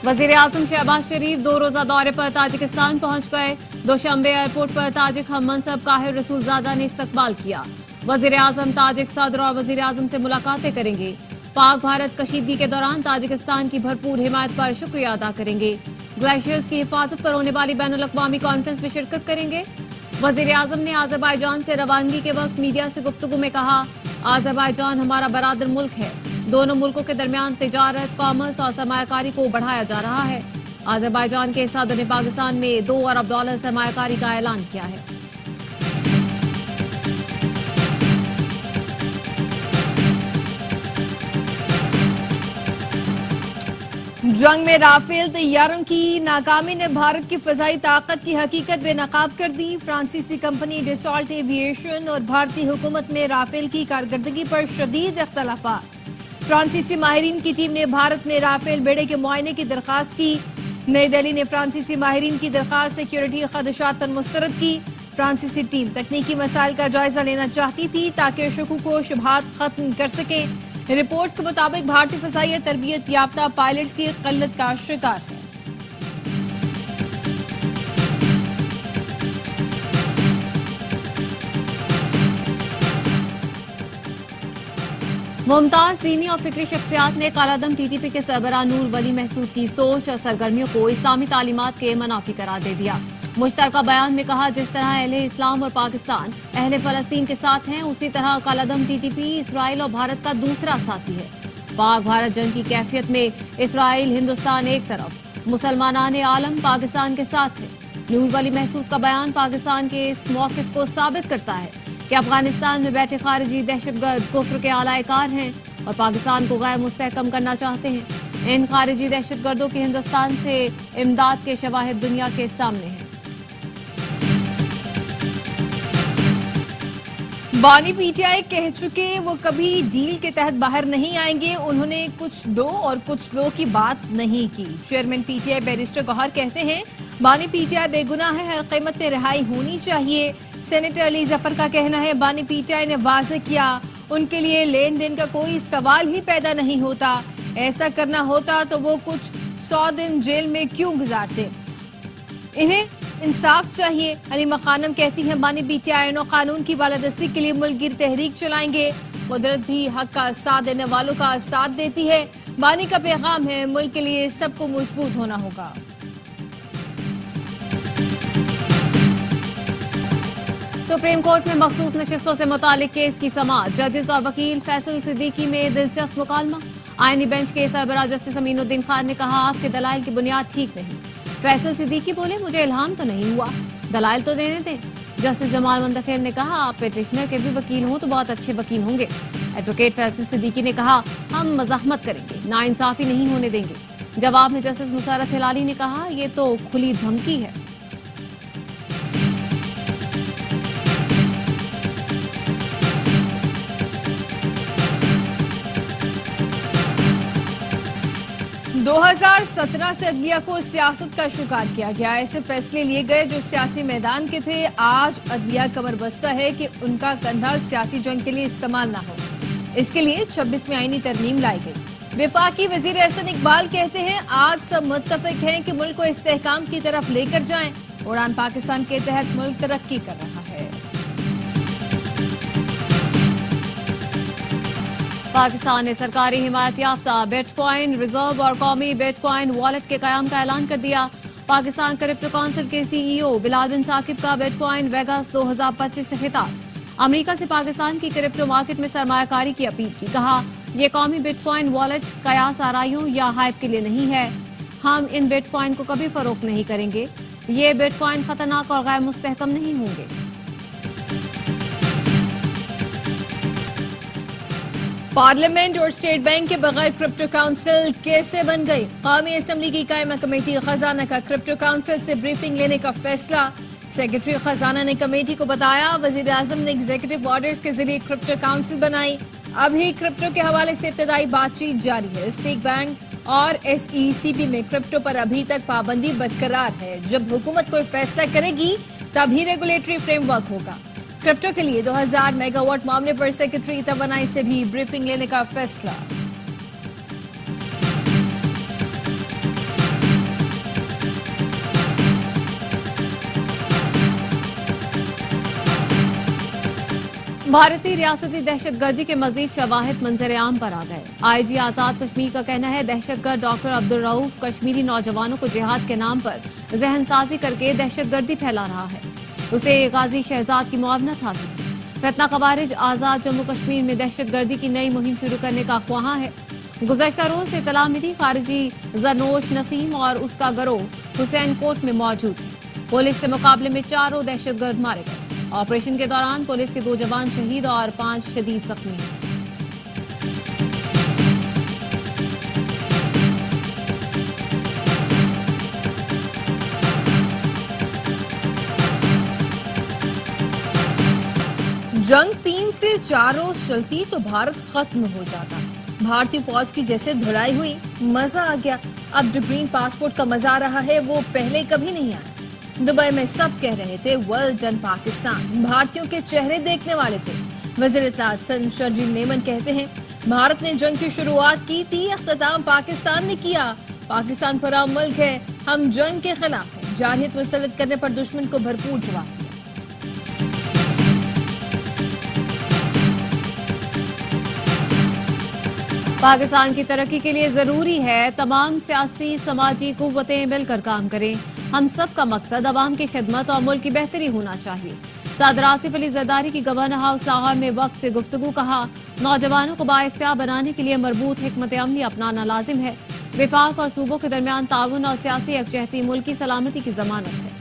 वजीर आजम शहबाज शरीफ 2 रोजा दौरे पर ताजिकिस्तान पहुंच गए। दोशंबे एयरपोर्ट पर ताजिक हम मनसब काहिर रसूलजादा ने इस्तकबाल किया। वजीर आजम ताजिक सदर और वजीर आजम से मुलाकातें करेंगे। पाक भारत कशीदगी के दौरान ताजिकिस्तान की भरपूर हिमायत पर शुक्रिया अदा करेंगे। ग्लेशियर्स की हिफाजत पर होने वाली बैनुल-अक़वामी कॉन्फ्रेंस में शिरकत करेंगे। वजीर आजम ने आज़रबाईजान से रवानगी के वक्त मीडिया से गुफ्तगू में कहा, आज़रबाईजान हमारा बरादर मुल्क है। दोनों मुल्कों के दरमियान तिजारत, कॉमर्स और सरमायाकारी को बढ़ाया जा रहा है। आज़रबाईजान के सदर ने पाकिस्तान में $2 अरब सरमायाकारी का ऐलान किया है। जंग में राफेल तैयारों की नाकामी ने भारत की फजाई ताकत की हकीकत बेनकाब कर दी। फ्रांसीसी कंपनी डसॉल्ट एविएशन और भारतीय हुकूमत में राफेल की कारकर्दगी पर शदीद इख्तलाफात। फ्रांसीसी माहिरीन की टीम ने भारत में राफेल बेड़े के मुआयने की दरखास्त की। नई दिल्ली ने फ्रांसीसी माहिरीन की दरखास्त सिक्योरिटी खदशात पर मुस्तरद की। फ्रांसीसी टीम तकनीकी मसाइल का जायजा लेना चाहती थी ताकि शकूक व शुबहात खत्म कर सके। रिपोर्ट्स के मुताबिक भारतीय फजाइया तरबियत याफ्ता पायलट्स की किल्लत का शिकार है। मुमताज दीनी और फिक्री शख्सियात ने कालादम टीटीपी के सरबराह नूर वली महसूद की सोच और सरगर्मियों को इस्लामी तालीमात के मनाफी करार दे दिया। मुश्तरका बयान में कहा, जिस तरह अहले इस्लाम और पाकिस्तान अहले फलस्तीन के साथ हैं, उसी तरह कालादम टीटीपी इसराइल और भारत का दूसरा साथी है। पाक भारत जंग की कैफियत में इसराइल हिंदुस्तान एक तरफ, मुसलमानान आलम पाकिस्तान के साथ है। नूर वली महसूद का बयान पाकिस्तान के इस मौक़िफ़ को साबित करता है कि अफगानिस्तान में बैठे खारिजी दहशतगर्द कुफ्र के आलाएकार हैं और पाकिस्तान को गैर मुस्तहकम करना चाहते हैं। इन खारिजी दहशतगर्दों के हिंदुस्तान से इमदाद के शवाहिद दुनिया के सामने हैं। बानी पीटीआई कह चुके वो कभी डील के तहत बाहर नहीं आएंगे। उन्होंने कुछ दो और कुछ लो की बात नहीं की। चेयरमैन पीटीआई बैरिस्टर गौहर कहते हैं, बानी पीटीआई बेगुनाह है, हर कीमत में रिहाई होनी चाहिए। सेनेटर अली जफर का कहना है, बानी पीटीआई ने वाज़ेह किया उनके लिए लेन देन का कोई सवाल ही पैदा नहीं होता। ऐसा करना होता तो वो कुछ 100 दिन जेल में क्यों गुजारते। इन्हें इंसाफ चाहिए। हनीमा खानम कहती हैं, बानी पीटीआई और कानून की बालादस्ती के लिए मुल्कगिर तहरीक चलाएंगे। कुदरत भी हक का साथ देने वालों का साथ देती है। बानी का पैगाम है, मुल्क के लिए सबको मजबूत होना होगा। सुप्रीम कोर्ट में मखसूस नशिस्तों से मुतालिक केस की समाअत। जजेस और वकील फैसल सिद्दीकी में दिलचस्प मुकालमा। आईनी बेंच के सरबराह जस्टिस अमीनुद्दीन खान ने कहा, आपके दलाइल की बुनियाद ठीक नहीं। फैसल सिद्दीकी बोले, मुझे इल्हाम तो नहीं हुआ, दलाइल तो देने दें। जस्टिस जमाल मुंतखिर ने कहा, आप पेटिशनर के भी वकील हों तो बहुत अच्छे वकील होंगे। एडवोकेट फैसल सिद्दीकी ने कहा, हम मज़ाहमत करेंगे, नाइंसाफी नहीं होने देंगे। जवाब में जस्टिस मुशर्रफ हिलाली ने कहा, ये तो खुली धमकी है। दो 2017 से अदलिया को सियासत का शिकार किया गया। ऐसे फैसले लिए गए जो सियासी मैदान के थे। आज अदलिया कमर बस्ता है कि उनका कंधा सियासी जंग के लिए इस्तेमाल न हो। इसके लिए 26वीं आईनी तरमीम लाई गई। वफाकी वजीर एहसन इकबाल कहते हैं, आज सब मुत्तफिक हैं कि मुल्क को इस्तेहकाम की तरफ लेकर जाएं। उड़ान पाकिस्तान के तहत मुल्क तरक्की कर रहा है। पाकिस्तान ने सरकारी हिमायत याफ्ता बिटकॉइन रिजर्व और कौमी बिटकॉइन वॉलेट के कयाम का ऐलान कर दिया। पाकिस्तान क्रिप्टो काउंसिल के सीईओ बिलाल बिन साकिब का बिटकॉइन वेगास 2025 से खिताब। अमेरिका से पाकिस्तान की क्रिप्टो मार्केट में सरमायाकारी की अपील की। कहा, ये कौमी बिटकॉइन वॉलेट कयास आराइयों या हाइप के लिए नहीं है। हम इन बिटकॉइन को कभी फरोख्त नहीं करेंगे। ये बिटकॉइन खतरनाक और गैर मुस्तहकम नहीं होंगे। पार्लियामेंट और स्टेट बैंक के बगैर क्रिप्टो काउंसिल कैसे बन गई। कौमी असम्बली की कायमा कमेटी खजाना का क्रिप्टो काउंसिल से ब्रीफिंग लेने का फैसला। सेक्रेटरी खजाना ने कमेटी को बताया, वजीर आजम ने एग्जीक्यूटिव ऑर्डर्स के जरिए क्रिप्टो काउंसिल बनाई। अभी क्रिप्टो के हवाले से इब्तदाई बातचीत जारी है। स्टेट बैंक और SECB में क्रिप्टो पर अभी तक पाबंदी बरकरार है। जब हुकूमत कोई फैसला करेगी तभी रेगुलेटरी फ्रेमवर्क होगा। क्रिप्टो के लिए 2000 मेगावाट मामले पर सेक्रेटरी तवानाई से भी ब्रीफिंग लेने का फैसला। भारतीय रियासती दहशत गर्दी के मजीद शवाहिद मंजर आम पर आ गए। IG आजाद कश्मीर का कहना है दहशतगर्द डॉक्टर अब्दुल रऊफ कश्मीरी नौजवानों को जिहाद के नाम पर जहनसाजी करके दहशत गर्दी फैला रहा है। उसे गाजी शहजाद की मुआवनत हासिल है। फितना कवारिज आजाद जम्मू कश्मीर में दहशत गर्दी की नई मुहिम शुरू करने का ख्वाहां है। गुज़श्ता रोज से इत्तला मिली खारिजी जरनोश नसीम और उसका गिरोह हुसैन कोट में मौजूद है। पुलिस से मुकाबले में 4 दहशतगर्द मारे गए। ऑपरेशन के दौरान पुलिस के 2 जवान शहीद और 5 शदीद जख्मी हैं। जंग 3 से 4 रोज चलती तो भारत खत्म हो जाता। भारतीय फौज की जैसे धुलाई हुई, मजा आ गया। अब जो ग्रीन पासपोर्ट का मजा आ रहा है वो पहले कभी नहीं आया। दुबई में सब कह रहे थे वेल डन पाकिस्तान, भारतीयों के चेहरे देखने वाले थे। वज़ीर इत्तलात शरजील मेमन कहते हैं भारत ने जंग की शुरुआत की थी, अख्ताम पाकिस्तान ने किया। पाकिस्तान पराव मुल्क है, हम जंग के खिलाफ हैं। जारहियत मुसल्लत करने पर दुश्मन को भरपूर जवाब दिया। पाकिस्तान की तरक्की के लिए जरूरी है तमाम सियासी समाजी कुव्वतें मिलकर काम करें। हम सब का मकसद अवाम की खिदमत और मुल्क की बेहतरी होना चाहिए। सदर आसिफ अली जरदारी की गवर्नर हाउस लाहौर में वक्त से गुफ्तगू कहा नौजवानों को बाइख्तियार बनाने के लिए मरबूत हिकमत अमली अपनाना लाजिम है। विफाक और सूबों के दरमियान ताउन और सियासी यकजहती मुल्क की सलामती की जमानत है।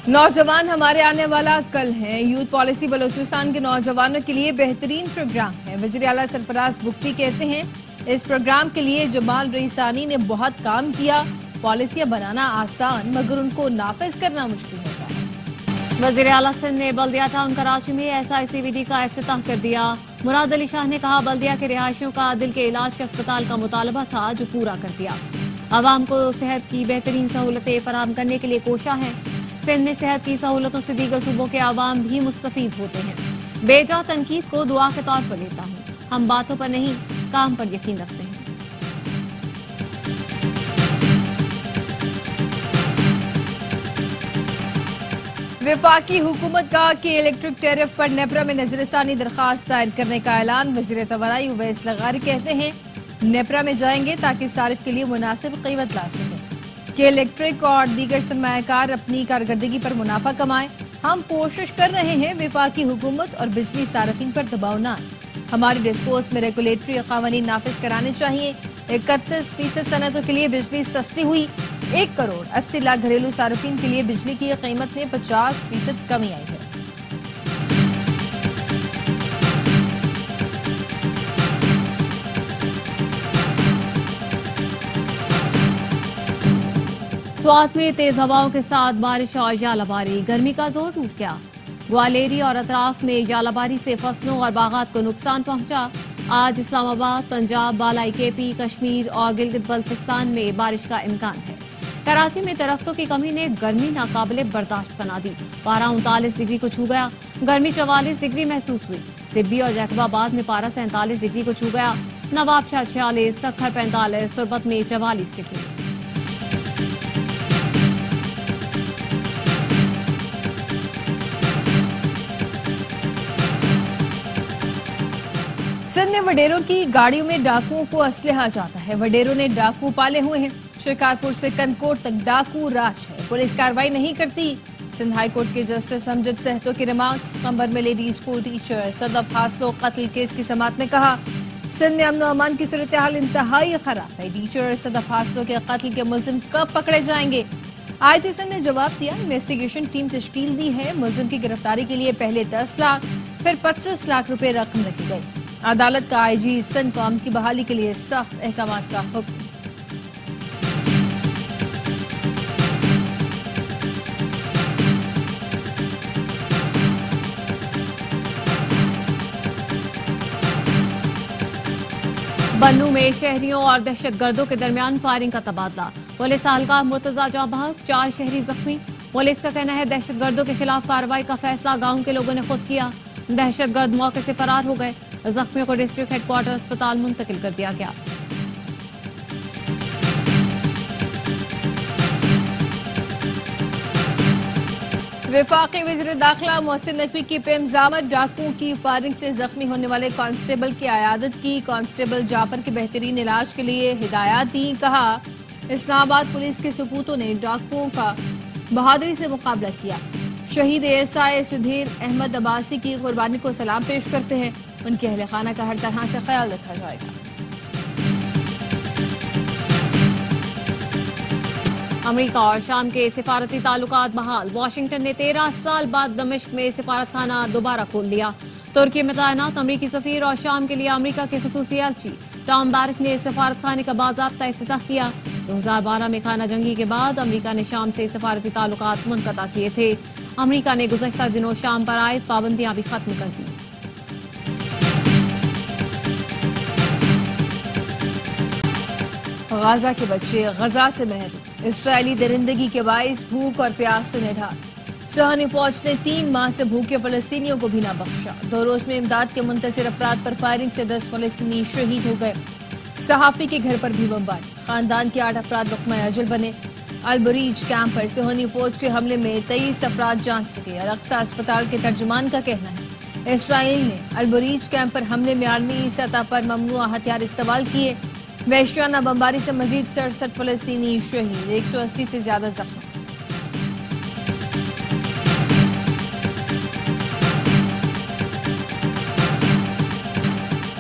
नौजवान हमारे आने वाला कल है। यूथ पॉलिसी बलूचिस्तान के नौजवानों के लिए बेहतरीन प्रोग्राम है। वज़ीर आला सरफराज बुगटी कहते हैं इस प्रोग्राम के लिए जमाल रईसानी ने बहुत काम किया। पॉलिसियां बनाना आसान मगर उनको नाफिज करना मुश्किल होता है। वज़ीर आला सिंध ने बल्दिया टाउन कराची में SICVD का इफ्तिताह कर दिया। मुराद अली शाह ने कहा बल्दिया के रिहायशियों का दिल के इलाज के अस्पताल का मुतालबा था जो पूरा कर दिया। आवाम को सेहत की बेहतरीन सहूलतें फराहम करने के लिए कोशा है। सिंध में सेहत की सहूलतों से दीगर सूबों के आवाम भी मुस्तफीद होते हैं। बेजा तनकीद को दुआ के तौर पर लेता हूँ। हम बातों पर नहीं काम पर यकीन रखते हैं। वफाकी हुकूमत का कि इलेक्ट्रिक टैरिफ पर नेपरा में नजरसानी दरखास्त दायर करने का ऐलान। वज़ीर तवानाई उवैस लगारी कहते हैं नेपरा में जाएंगे ताकि सारिफ के लिए मुनासिब कीमत ला सकें कि इलेक्ट्रिक और दीगर सरमायाकार अपनी कारकर्दगी पर मुनाफा कमाएं। हम कोशिश कर रहे हैं वफाकी हुकूमत और बिजली सार्फिन पर दबाव न आए। हमारी डिस्कोर्स में रेगुलेटरी कानून नाफिज कराने चाहिए। 31% सनतों के लिए बिजली सस्ती हुई। 1 करोड़ 80 लाख घरेलू सार्फिन के लिए बिजली की कीमत में 50% कमी आई है। स्वात में तेज हवाओं के साथ बारिश और जालाबारी, गर्मी का जोर टूट गया। ग्वालेरी और अतराफ में जालाबारी से फसलों और बागात को नुकसान पहुंचा। आज इस्लामाबाद, पंजाब, बालाई KP, कश्मीर और गिलगित बल्तिस्तान में बारिश का इम्कान है। कराची में दरख्तों की कमी ने गर्मी नाकाबिले बर्दाश्त बना दी। पारा 39 डिग्री को छू गया। गर्मी 44 डिग्री महसूस हुई। सिब्बी और जैकबाबाद में पारा 47 डिग्री को छू गया। नवाबशाह 46, सखर 45, तुरबत में 44 डिग्री। सिंध में वडेरों की गाड़ियों में डाकुओं को असलहा जाता है। वडेरों ने डाकू पाले हुए हैं। शिकारपुर से कनकोट तक डाकू राज है। पुलिस कार्रवाई नहीं करती। सिंध हाई कोर्ट के जस्टिस अमजद सहतो के रिमार्क्स। कंबर में लेडी स्कूल टीचर सदफ हासलो कत्ल केस की समाअत में कहा सिंध में अमन अमान की सूरत हाल इंतहाई खराब है। टीचर सदफ हासलो के कत्ल के मुलजिम कब पकड़े जाएंगे? IG सिंध ने जवाब दिया इन्वेस्टिगेशन टीम तश्कील दी है। मुलजिम की गिरफ्तारी के लिए पहले 10 लाख फिर 25 लाख रुपए रकम रखी गई। अदालत का IG सिंध को अमन की बहाली के लिए सख्त अहकाम का हुक्म। बन्नू में शहरियों और दहशतगर्दों के दरमियान फायरिंग का तबादला। पुलिस एहलकार मुर्तजा जाँ बहक, 4 शहरी जख्मी। पुलिस का कहना है दहशतगर्दों के खिलाफ कार्रवाई का फैसला गांव के लोगों ने खुद किया। दहशतगर्द मौके से फरार हो गए। जख्मियों को डिस्ट्रिक्ट हेडक्वार्टर अस्पताल मुंतकिल कर दिया गया। वफाकी वज़ीर दाखिला मोहसिन नकवी की पे इल्जामत, डाकुओं की फायरिंग से जख्मी होने वाले कांस्टेबल की आयादत की। कांस्टेबल जाफर के बेहतरीन इलाज के लिए हिदायत दी। कहा, इस्लामाबाद पुलिस के सपूतों ने डाकुओं का बहादुरी से मुकाबला किया। शहीद एएसआई सुधीर अहमद अब्बासी की कुर्बानी को सलाम पेश करते हैं। उनके अहले खाना का हर तरह से ख्याल रखा जाएगा। अमेरिका और शाम के सिफारती ताल्लुकात बहाल। वाशिंगटन ने 13 साल बाद दमिश्क में सिफारतखाना दोबारा खोल लिया। तुर्की में तैनात अमरीकी सफीर और शाम के लिए अमेरिका के खुसूसी एलची टॉम बैरक ने सिफारतखाने का बाज़ाब्ता इफ्तिताह किया। 2012 में खाना जंगी के बाद अमेरिका ने शाम से सिफारती ताल्लुकात मुनक़ता किए थे। अमेरिका ने गुज़श्ता दिनों शाम पर आयद पाबंदियां भी खत्म कर दी। गाजा के बच्चे गजा से महरूम। इसराइली दरिंदगी के बाइस भूख और प्यास से निढाल। सुहानी फौज ने 3 माह से भूखे फलस्तीनियों को भी न बख्शा। 2 रोज में इमदाद के मुंतशिर अफराद पर फायरिंग से 10 फलस्तीनी शहीद हो गए। सहाफी के घर पर भी बमबारी। खानदान के 8 अफराद लुक़मा अजल बने। अलबरीज कैंप पर सुहानी फौज के हमले में 23 अफराद जान सके। अल-अक्सा अस्पताल के तर्जुमान का कहना है, इसराइल ने अलबरीज कैंप पर हमले में आलमी सतह पर ममनुआ हथियार इस्तेमाल किए। वहशियाना बमबारी से मजीद 67 फलस्तीनी शहीद, 180 से ज्यादा जख्मी।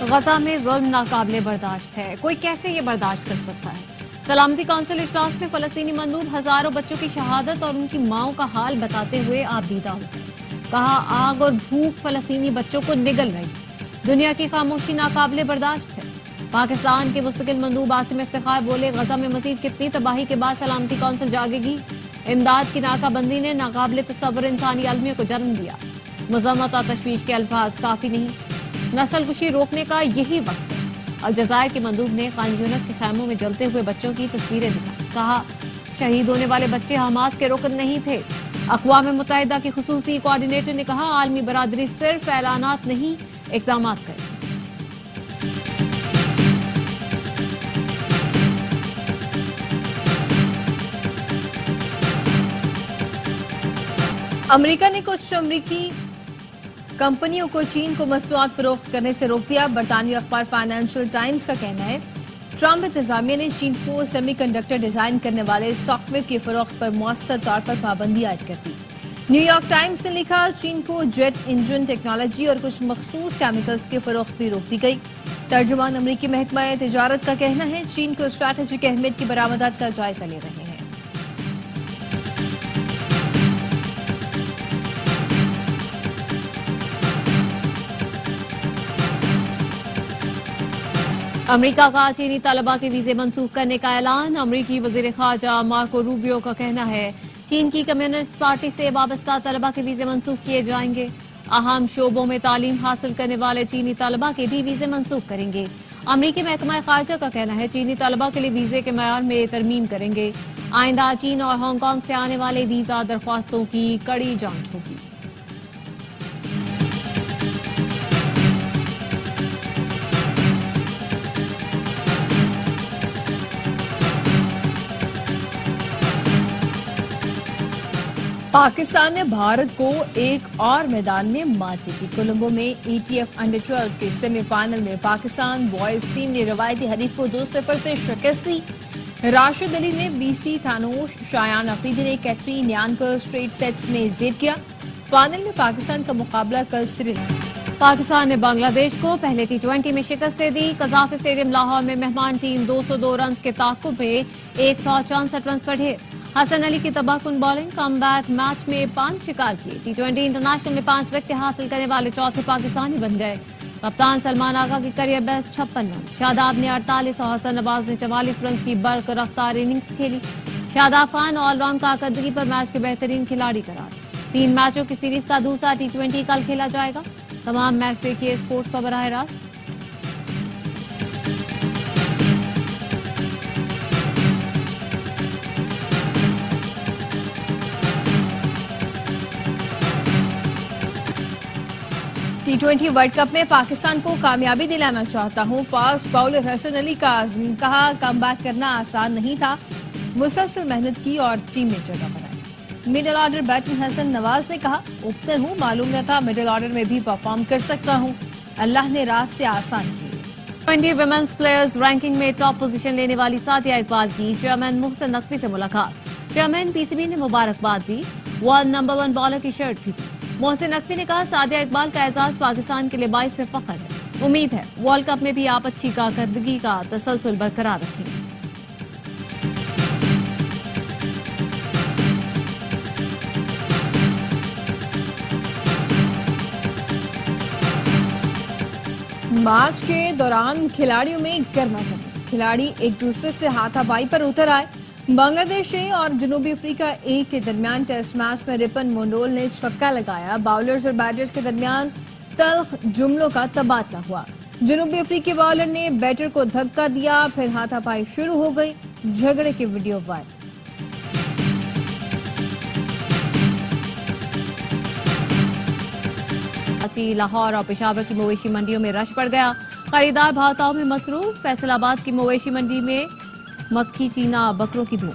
गजा में जुल्म नाकाबिले बर्दाश्त है। कोई कैसे ये बर्दाश्त कर सकता है? सलामती काउंसिल इजलास में फलस्तीनी मंदूब हजारों बच्चों की शहादत और उनकी माओं का हाल बताते हुए आपदीदा हुए। कहा, आग और भूख फलस्तीनी बच्चों को निगल रही। दुनिया की खामोशी नाकाबिले बर्दाश्त है। पाकिस्तान के मुस्तकिल मंदूब आसिम इफ्तिखार बोले, गजा में मजीद कितनी तबाही के बाद सलामती काउंसिल जागेगी। इमदाद की नाकाबंदी ने नाकाबिले तस्वर इंसानी अलमियों को जन्म दिया। मजम्मत और तशवीश के अल्फाज काफी नहीं, नस्ल कुशी रोकने का यही वक्त है। अलजजायर के मंदूब ने खान यूनिस के खैमों में जलते हुए बच्चों की तस्वीरें दिखाई। कहा, शहीद होने वाले बच्चे हमास के रुकन नहीं थे। अक़वाम मुत्तहिदा के खुसूसी कोऑर्डिनेटर ने कहा, आलमी बरादरी सिर्फ ऐलानात नहीं, इक़दामात करे। अमेरिका ने कुछ अमेरिकी कंपनियों को चीन को मसनूआत फरोख्त करने से रोक दिया। बरतानवी अखबार फाइनेंशियल टाइम्स का कहना है, ट्रंप इंतजामिया ने चीन को सेमीकंडक्टर डिजाइन करने वाले सॉफ्टवेयर की फरोख्त पर मौसर तौर पर पाबंदी आयद कर दी। न्यूयॉर्क टाइम्स ने लिखा, चीन को जेट इंजन टेक्नोलॉजी और कुछ मखसूस केमिकल्स की फरोख्त भी रोक दी गई। तर्जुमान अमरीकी महकमा तिजारत का कहना है, चीन को स्ट्रैटेजिक अहमियत की बरामदात का जायजा ले रहे हैं। अमेरिका का चीनी तलबा के वीजे मंसूख करने का ऐलान। अमेरिकी वजीर खारजा मार्को रूबियो का कहना है, चीन की कम्युनिस्ट पार्टी से वाबस्ता तलबा के वीजे मंसूख किए जाएंगे। अहम शोबों में तालीम हासिल करने वाले चीनी तलबा के भी वीजे मंसूख करेंगे। अमेरिकी महकमा खारजा का कहना है, चीनी तलबा के लिए वीजे के मयार में तरमीम करेंगे। आइंदा चीन और हांगकांग से आने वाले वीजा दरख्वास्तों की कड़ी जांच होगी। पाकिस्तान ने भारत को एक और मैदान में मात दी। कोलंबो में ETF अंडर 12 के सेमीफाइनल में पाकिस्तान बॉयज टीम ने रवायती हरीफ को 2-0 से शिकस्त दी। राशिद अली ने BC थानोश, शायान अफरीदी ने कैथरीन न्यान को स्ट्रेट सेट्स में जीत किया। फाइनल में पाकिस्तान का मुकाबला कल श्रीलंका। पाकिस्तान ने बांग्लादेश को पहले T20 में शिकस्त दे दी। कज़ाफ स्टेडियम लाहौर में मेहमान टीम 202 रन के ताक़ुब में 164 रन पर ढेर। हसन अली की तबाहकुन बॉलिंग, कमबैक मैच में 5 शिकार किए। T20 इंटरनेशनल में 5 विकेट हासिल करने वाले चौथे पाकिस्तानी बन गए। कप्तान सलमान आगा की करियर बेस्ट 56 रन। शादाब ने 48 और हसन नवाज ने 44 रन की बर्क रफ्तार इनिंग्स खेली। शादाब खान ऑलराउंड कारकर्दगी पर मैच के बेहतरीन खिलाड़ी करार। 3 मैचों की सीरीज का दूसरा T20 कल खेला जाएगा। तमाम मैच देखिए स्पोर्ट्स पर बराह रास्त। T20 वर्ल्ड कप में पाकिस्तान को कामयाबी दिलाना चाहता हूं। फास्ट बॉलर हसन अली का आज़म, कहा कमबैक करना आसान नहीं था, मुसलसल मेहनत की और टीम में जगह बनाई। Middle order batsman Hasan Nawaz ने कहा, ओपनर हूँ, मालूम न था मिडिल ऑर्डर में भी परफॉर्म कर सकता हूँ। अल्लाह ने रास्ते आसान किए। 20 वुमेन्स प्लेयर्स रैंकिंग में टॉप पोजीशन लेने वाली सादिया इकबाल की चेयरमैन मोहसिन नकवी से मुलाकात। चेयरमैन पीसीबी ने मुबारकबाद दी, वर्ल्ड नंबर 1 बॉलर की शर्ट भी दी। मोहसिन नकवी ने कहा, सादिया इकबाल का एजाज पाकिस्तान के लिए बाइस से फख्र है। उम्मीद है वर्ल्ड कप में भी आप अच्छी कारकर्दगी का तसलसल बरकरार रखेंगे। मैच के दौरान खिलाड़ियों में गर्मागर्मी, खिलाड़ी एक दूसरे से हाथापाई पर उतर आए। बांग्लादेश ए और जनूबी अफ्रीका ए के दरमियान टेस्ट मैच में रिपन मंडोल ने छक्का लगाया। बाउलर्स और बैटर्स के दरमियान तल्ख जुमलों का तबादला हुआ। जनूबी अफ्रीकी बॉलर ने बैटर को धक्का दिया, फिर हाथापाई शुरू हो गई। झगड़े की वीडियो वायरल। लाहौर और पेशावर की मवेशी मंडियों में रश पड़ गया। खरीदार भावताओं में मसरूफ। फैसलाबाद की मवेशी मंडी में मक्खी चीना बकरों की धूम।